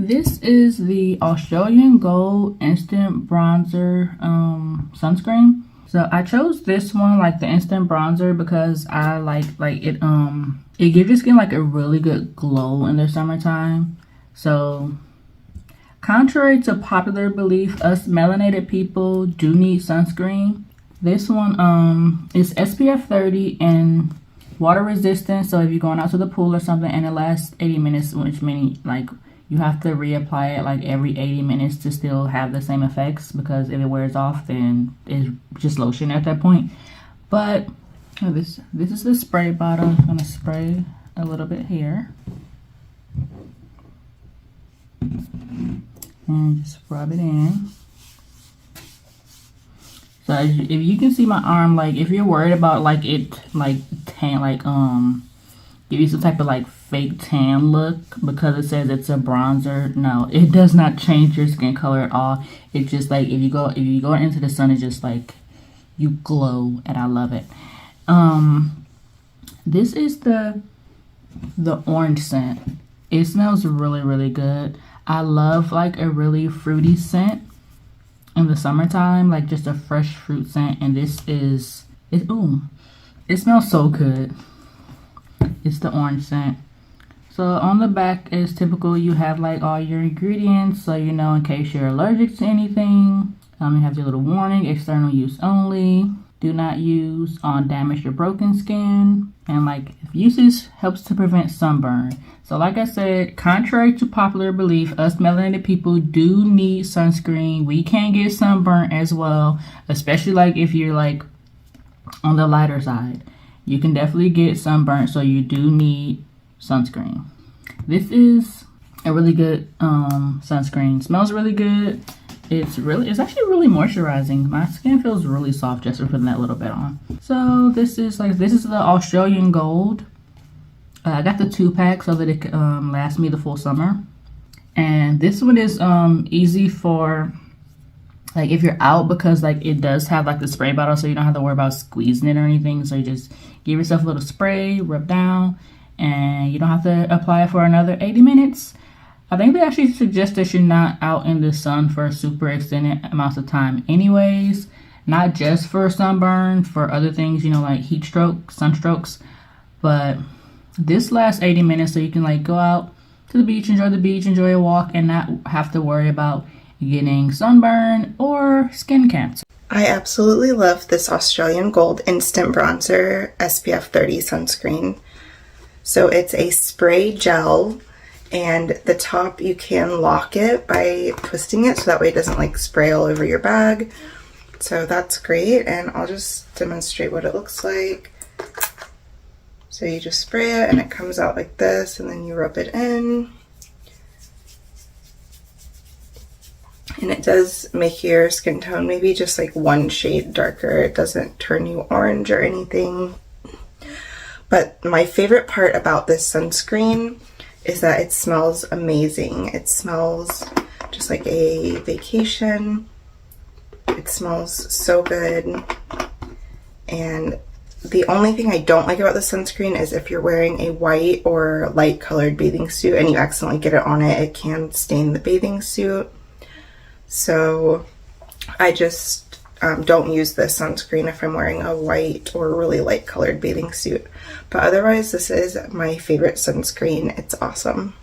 This is the Australian Gold Instant Bronzer sunscreen. So I chose this one, like the instant bronzer, because I like it it gives your skin like a really good glow in the summertime. So contrary to popular belief, us melanated people do need sunscreen. This one is SPF 30 and water resistant. So if you're going out to the pool or something and it lasts 80 minutes, which means like you have to reapply it like every 80 minutes to still have the same effects, because if it wears off then it's just lotion at that point. But this is the spray bottle. I'm gonna spray a little bit here and just rub it in. So if you can see my arm, like if you're worried about like it like tan, like give you some type of like fake tan look because it says it's a bronzer, no, it does not change your skin color at all. It's just like if you go into the sun, it's just like you glow, and I love it. This is the orange scent. It smells really good. I love like a really fruity scent in the summertime, like just a fresh fruit scent, and this is it. Ooh, it smells so good. It's the orange scent. So on the back, as typical, you have like all your ingredients, so you know in case you're allergic to anything. You have your little warning: external use only, do not use on damaged or broken skin, and like if usage helps to prevent sunburn. So like I said, contrary to popular belief, us melanated people do need sunscreen. We can get sunburn as well, especially like if you're like on the lighter side. You can definitely get sunburnt, so you do need sunscreen. This is a really good sunscreen. Smells really good. It's actually really moisturizing. My skin feels really soft just for putting that little bit on. So this is the Australian Gold. I got the 2-pack so that it can last me the full summer. And this one is easy for like if you're out, because like it does have like the spray bottle, so you don't have to worry about squeezing it or anything. So you just give yourself a little spray, rub down, and you don't have to apply it for another 80 minutes. I think they actually suggest that you're not out in the sun for super extended amounts of time anyways, not just for sunburn, for other things, you know, like heat stroke, sunstrokes. But this lasts 80 minutes, so you can like go out to the beach, enjoy a walk, and not have to worry about getting sunburn or skin cancer. I absolutely love this Australian Gold Instant Bronzer SPF 30 sunscreen. So it's a spray gel, and the top you can lock it by twisting it so that way it doesn't like spray all over your bag. So that's great, and I'll just demonstrate what it looks like. So you just spray it and it comes out like this, and then you rub it in. And it does make your skin tone maybe just like one shade darker. It doesn't turn you orange or anything. But my favorite part about this sunscreen is that it smells amazing. It smells just like a vacation. It smells so good. And the only thing I don't like about the sunscreen is if you're wearing a white or light colored bathing suit and you accidentally get it on it, it can stain the bathing suit. So I just don't use this sunscreen if I'm wearing a white or really light colored bathing suit. But otherwise, this is my favorite sunscreen. It's awesome.